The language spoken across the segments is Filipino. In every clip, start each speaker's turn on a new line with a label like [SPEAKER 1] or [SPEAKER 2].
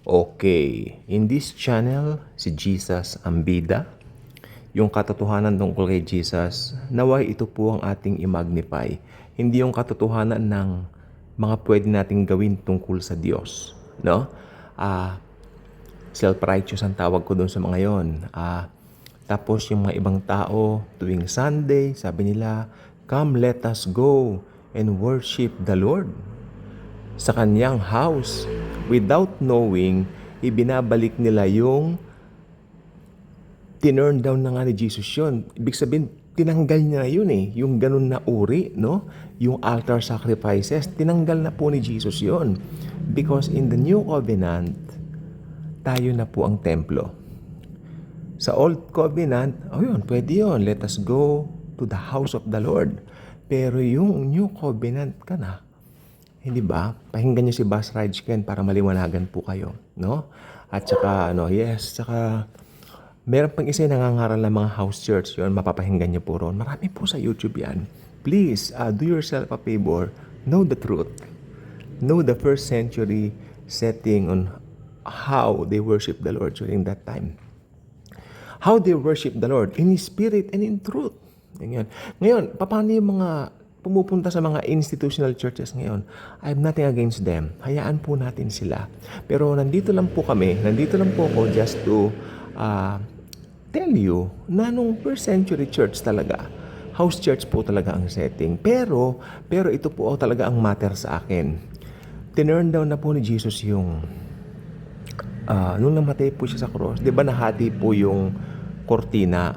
[SPEAKER 1] Okay, in this channel, si Jesus ang bida. Yung katotohanan tungkol kay Jesus, naway ito po ang ating i-magnify. Hindi yung katotohanan ng mga pwede nating gawin tungkol sa Diyos. No? Self-righteous ang tawag ko doon sa mga yon. Tapos yung mga ibang tao, tuwing Sunday, sabi nila, "Come, let us go and worship the Lord sa kanyang house." Without knowing, ibinabalik nila yung tinurn down na nga ni Jesus yun. Ibig sabihin, tinanggal niya yun eh. Yung ganun na uri, no? Yung altar sacrifices, tinanggal na po ni Jesus yun. Because in the New Covenant, tayo na po ang templo. Sa Old Covenant, yun, pwede yun. Let us go to the house of the Lord. Pero yung New Covenant ka na, hindi ba? Pakinggan niyo si Buzz Ken para maliwanagan po kayo, no? At saka, saka meron pang isa yung nangangaral ng mga house church, yun, mapapahinggan niyo po ron. Marami po sa YouTube yan. Please, do yourself a favor, know the truth. Know the first century setting on how they worship the Lord during that time. How they worship the Lord in spirit and in truth. Ngayon, paano yung mga pumupunta sa mga institutional churches ngayon? I have nothing against them. Hayaan po natin sila. Pero nandito lang po ako just to tell you na nung first century church talaga, house church po talaga ang setting. Pero ito po talaga ang matter sa akin. Tinurn down na po ni Jesus yung nung namatay po siya sa cross, di ba nahati po yung kortina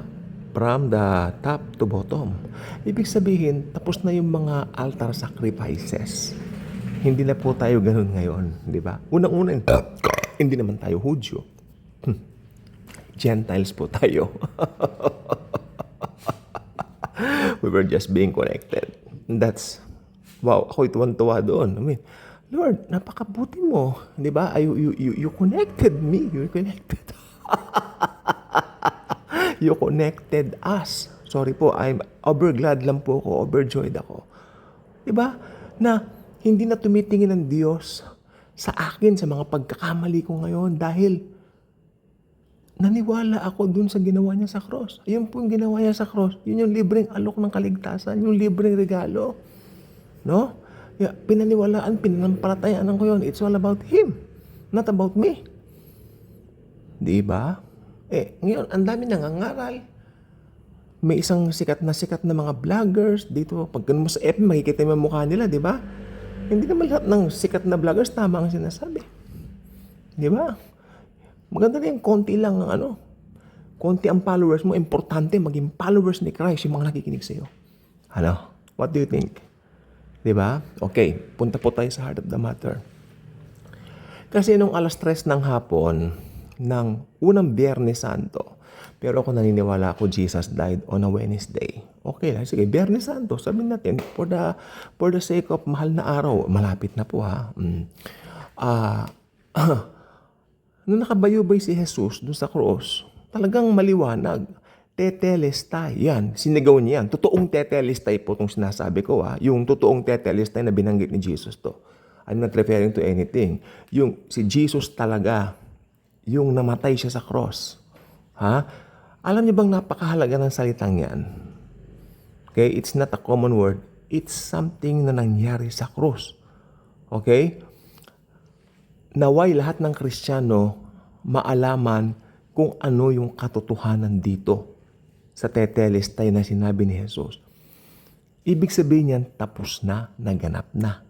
[SPEAKER 1] from the top to bottom. Ibig sabihin, tapos na yung mga altar sacrifices. Hindi na po tayo ganun ngayon, di ba? Unang-una, hindi naman tayo Hudyo. Gentiles po tayo. We were just being connected. That's, wow, ako'y tuwan-tuwa doon. I mean, Lord, napakabuti mo. Di ba? You connected me. You connected. You connected us. Sorry po, I'm overglad lang po ako, overjoyed ako. Diba? Na hindi na tumitingin ng Diyos sa akin, sa mga pagkakamali ko ngayon dahil naniwala ako dun sa ginawa niya sa cross. Ayun po yung ginawa niya sa cross. Yun yung libreng alok ng kaligtasan, yung libreng regalo. No? Pinaniwalaan, pinanampalatayaan ko yun. It's all about Him, not about me. Diba? Ngayon, ang dami nangangaral. May isang sikat na mga vloggers dito. Pag ganun mo sa FB, makikita mo yung mukha nila, di ba? Hindi naman lahat ng sikat na vloggers tama ang sinasabi. Di ba? Maganda na yung konti lang ang konti ang followers mo. Importante maging followers ni Christ yung mga nakikinig sa'yo. What do you think? Di ba? Okay, punta po tayo sa heart of the matter. Kasi nung 3:00 ng hapon, ng unang Biyernes Santo, pero ako naniniwala ako Jesus died on a Wednesday. Okay lang, sige, Biyernes Santo, sabihin natin, for the sake of mahal na araw, malapit na po ha. Nung nakabayubay si Jesus doon sa cross, talagang maliwanag. Tetelestai, yan, sinigaw niya yan. Totoong tetelestai po itong sinasabi ko ha. Yung totoong tetelestai na binanggit ni Jesus to. I'm not referring to anything. Yung si Jesus talaga, yung namatay siya sa cross. Alam niyo bang napakahalaga ng salitang yan? Okay? It's not a common word. It's something na nangyari sa cross. Okay? Naway lahat ng Kristiyano maalaman kung ano yung katotohanan dito sa tetelestai na sinabi ni Jesus. Ibig sabihin yan, tapos na, naganap na.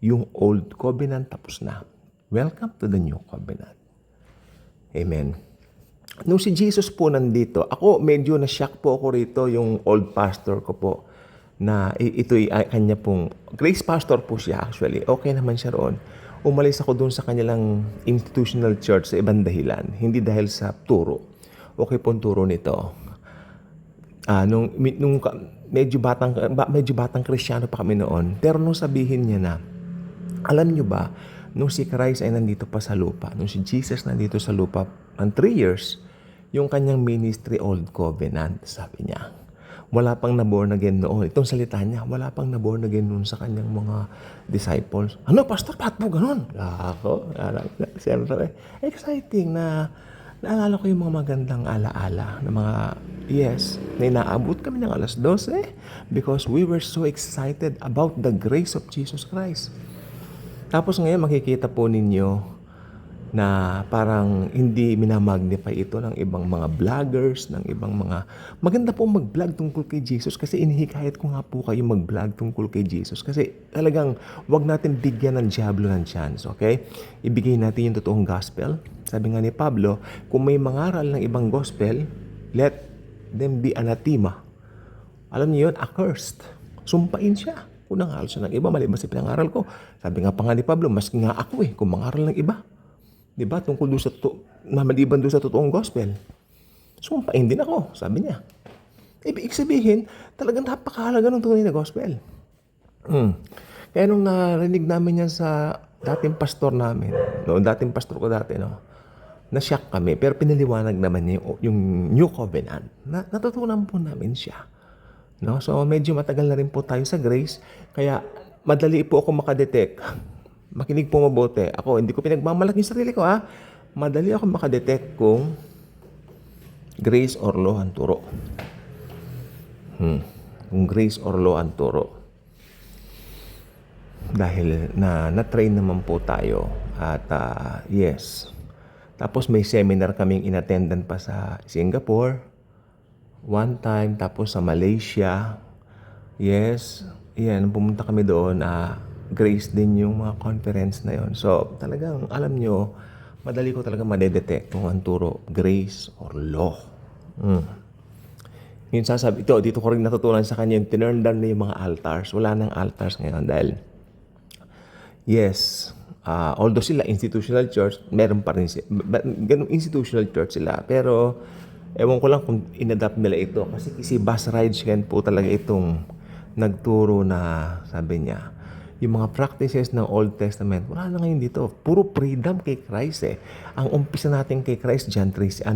[SPEAKER 1] Yung Old Covenant tapos na. Welcome to the New Covenant. Amen. Nung si Jesus po nandito, ako medyo na-shock po ako rito yung old pastor ko po na ito'y kanya pong, grace pastor po siya actually. Okay naman siya roon. Umalis ako doon sa kanilang institutional church sa ibang dahilan. Hindi dahil sa turo. Okay po ang turo nito. Nung medyo batang Kristiyano pa kami noon, pero nung sabihin niya na, alam niyo ba, nung si Christ ay nandito pa sa lupa, nung si Jesus nandito sa lupa, ang 3 years, yung kanyang ministry Old Covenant, sabi niya. Wala pang na-born again noon. Itong salita niya, wala pang na-born again noon sa kanyang mga disciples. Ano, Pastor? Ba't po ganun? Ako, siyempre, exciting na naalala ko yung mga magandang alaala na mga, yes, na inaabot kami ng alas 12 because we were so excited about the grace of Jesus Christ. Tapos ngayon makikita po ninyo na parang hindi minamagnify ito ng ibang mga vloggers, ng ibang mga... Maganda po mag-vlog tungkol kay Jesus kasi inihikayat ko nga po kayo mag-vlog tungkol kay Jesus kasi talagang wag natin bigyan ng diablo ng chance, okay? Ibigay natin yung totoong gospel. Sabi nga ni Pablo, kung may mangaral ng ibang gospel, let them be anathema. Alam niyo yun, accursed. Sumpain siya. Kung nangaral siya ng iba, mali ba si pinangaral ko? Sabi nga pa nga ni Pablo, mas nga ako kung mangaral ng iba. Diba? Tungkol doon sa maliban doon sa totoong gospel. Sumpain din ako, sabi niya. Ibig sabihin, talagang napakahalaga ng tunay na gospel. Kaya nung narinig namin yan sa dating pastor namin, dating pastor ko dati, na-shock kami, pero pinaliwanag naman niya yung New Covenant. Natutunan po namin siya. So medyo matagal na rin po tayo sa grace, kaya madali po ako makadetect. Makinig po mabuti. Ako, hindi ko pinagmamalaki yung sarili ko, Madali ako makadetect kung grace or law ang turo. Kung grace or law ang turo. Dahil na-train naman po tayo. At yes. Tapos may seminar kaming inattendan pa sa Singapore. One time. Tapos sa Malaysia. Yes. Yan, pumunta kami doon. Grace din yung mga conference na yon. So, talagang alam nyo, madali ko talaga madedetect kung ang turo, grace or law. Yung sasabi, dito ko rin natutunan sa kanya yung tinurn down na yung mga altars. Wala nang altars ngayon dahil, yes, although sila institutional church, meron pa rin sila, ganun institutional church sila. Pero, ewan ko lang kung inadapt nila ito. Kasi si Buzz Rydgen po talaga itong nagturo na, sabi niya, yung mga practices ng Old Testament, wala na ngayon dito. Puro freedom kay Christ Ang umpisa natin kay Christ, John 3,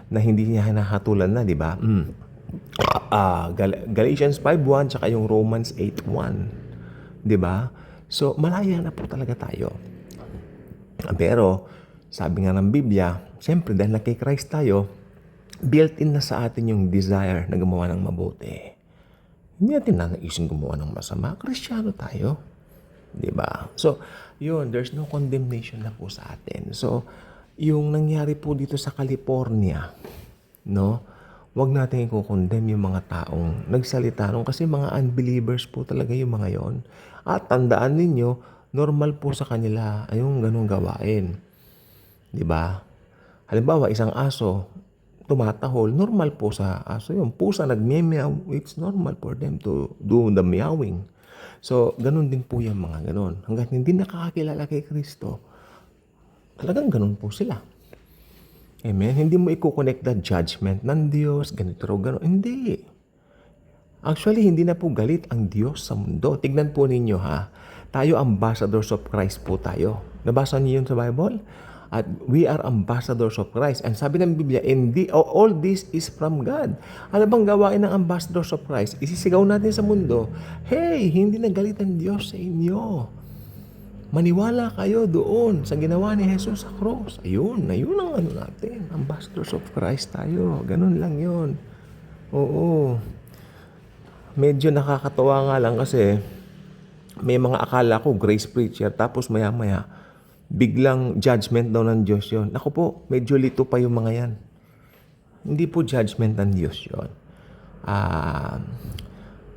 [SPEAKER 1] na hindi niya hinahatulan na, di ba? Galatians 5:1, tsaka yung Romans 8:1. Di ba? So, malaya na po talaga tayo. Pero, sabi nga ng Biblia, siyempre, dahil na kay Christ tayo, built-in na sa atin yung desire na gumawa ng mabuti. Hindi natin nanaising gumawa ng masama. Kristyano tayo. Diba? So, yun, there's no condemnation na po sa atin. So, yung nangyari po dito sa California, wag natin i-condemn yung mga taong nagsalita kasi mga unbelievers po talaga yung mga yon. At tandaan ninyo, normal po sa kanila yung ganung gawain. Diba? Halimbawa, isang aso, tumatahol, normal po sa aso yun. Pusa nagmemeow, it's normal for them to do the meowing. So, ganun din po yung mga ganun. Hanggat hindi nakakakilala kay Kristo, talagang ganun po sila. Amen? Hindi mo i-connect the judgment ng Diyos, ganito ro, ganun. Hindi. Actually, hindi na po galit ang Diyos sa mundo. Tignan po ninyo tayo ambassadors of Christ po tayo. Nabasa niyo yun sa Bible? At we are ambassadors of Christ. And sabi ng Biblia, all this is from God. Ano bang gawain ng ambassadors of Christ? Isisigaw natin sa mundo, hey, hindi nagalit ang Diyos sa inyo. Maniwala kayo doon sa ginawa ni Jesus sa cross. Ayun ang natin. Ambassadors of Christ tayo. Ganun lang yun. Oo. Medyo nakakatawa nga lang kasi may mga akala ko grace preacher tapos maya-maya biglang judgment daw ng Diyos yun. Ako po, medyo lito pa yung mga yan. Hindi po judgment ng Diyos yun.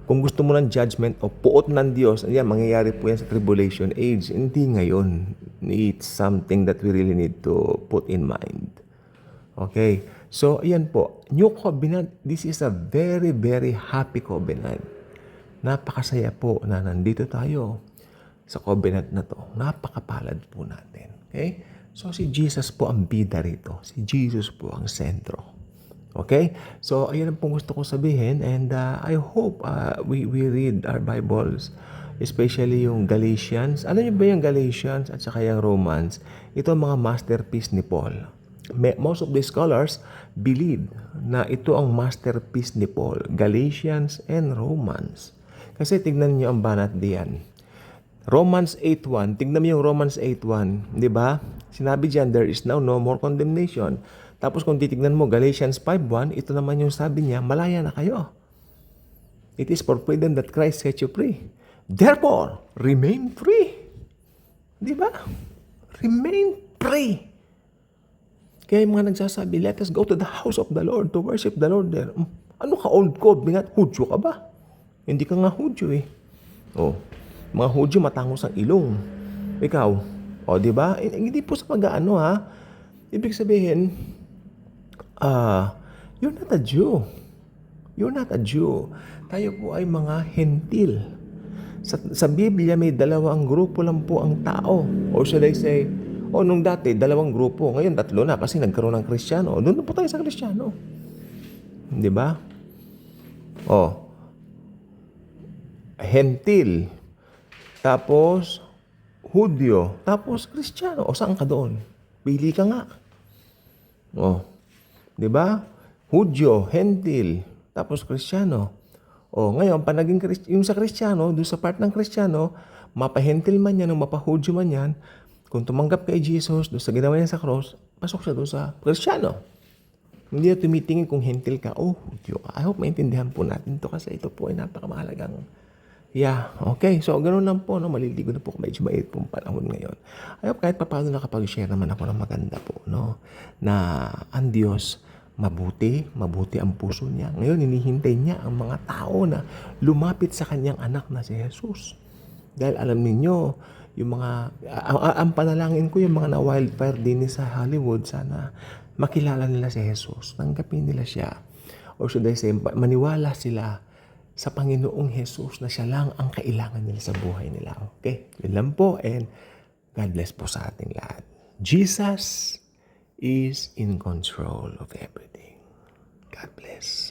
[SPEAKER 1] Kung gusto mo ng judgment o puot ng Diyos, mangyayari po yan sa tribulation age. Hindi ngayon. It's something that we really need to put in mind. Okay? So, ayan po. New Covenant, this is a very, very happy covenant. Napakasaya po na nandito tayo sa covenant na to. Napakapalad po natin. Okay? So, si Jesus po ang bida rito. Si Jesus po ang sentro. Okay? So, ayan ang pong gusto ko sabihin. And I hope we read our Bibles. Especially yung Galatians. Alam niyo ba yung Galatians at saka yung Romans? Ito ang mga masterpiece ni Paul. Most of the scholars believe na ito ang masterpiece ni Paul, Galatians and Romans. Kasi tignan niyo ang banat diyan. Romans 8:1, tignan mo yung Romans 8:1, di ba? Sinabi diyan, there is now no more condemnation. Tapos kung titignan mo, Galatians 5:1, ito naman yung sabi niya, malaya na kayo. It is for freedom that Christ set you free. Therefore, remain free. Di ba? Remain free. Kaya yung mga nagsasabi, let us go to the house of the Lord to worship the Lord there. Ano ka, old code? Hudyo ka ba? Hindi ka nga Hudyo eh. Oh, mga Hudyo matangos ang ilong. Ikaw, di ba? Hindi po sa pag-aano ha. Ibig sabihin, you're not a Jew. You're not a Jew. Tayo po ay mga hentil. Sa Biblia may dalawang grupo lang po ang tao. Or should I say, nung dati, dalawang grupo. Ngayon, 3 na kasi nagkaroon ng Kristiyano. Doon na po tayo sa Kristiyano. Di ba? Hentil. Tapos, Hudyo. Tapos, Kristiyano. Saan ka doon? Pili ka nga. Di ba? Hudyo, Hentil. Tapos, Kristiyano. Ngayon, yung sa Kristiyano, doon sa part ng Kristiyano, mapahentil man yan o mapahudyo man yan, kung tumanggap kay Jesus doon sa ginawa niya sa cross, pasok siya doon sa Kristiyano. Hindi na tumitingin kung hentil ka, Hudyo ka. I hope maintindihan po natin ito kasi ito po ay napakamahalagang. Okay. So, ganoon lang po. Maliligo na po. Medyo mait pong panahon ngayon. I hope kahit paano nakapag-share naman ako ng maganda po. Na ang Diyos, mabuti ang puso niya. Ngayon, hinihintay niya ang mga tao na lumapit sa kanyang anak na si Jesus. Dahil alam niyo yung mga, ang panalangin ko, yung mga na-wildfire din sa Hollywood, sana makilala nila si Jesus. Tanggapin nila siya. Or should I say, maniwala sila sa Panginoong Jesus na siya lang ang kailangan nila sa buhay nila. Okay? Yun lang po, and God bless po sa ating lahat. Jesus is in control of everything. God bless.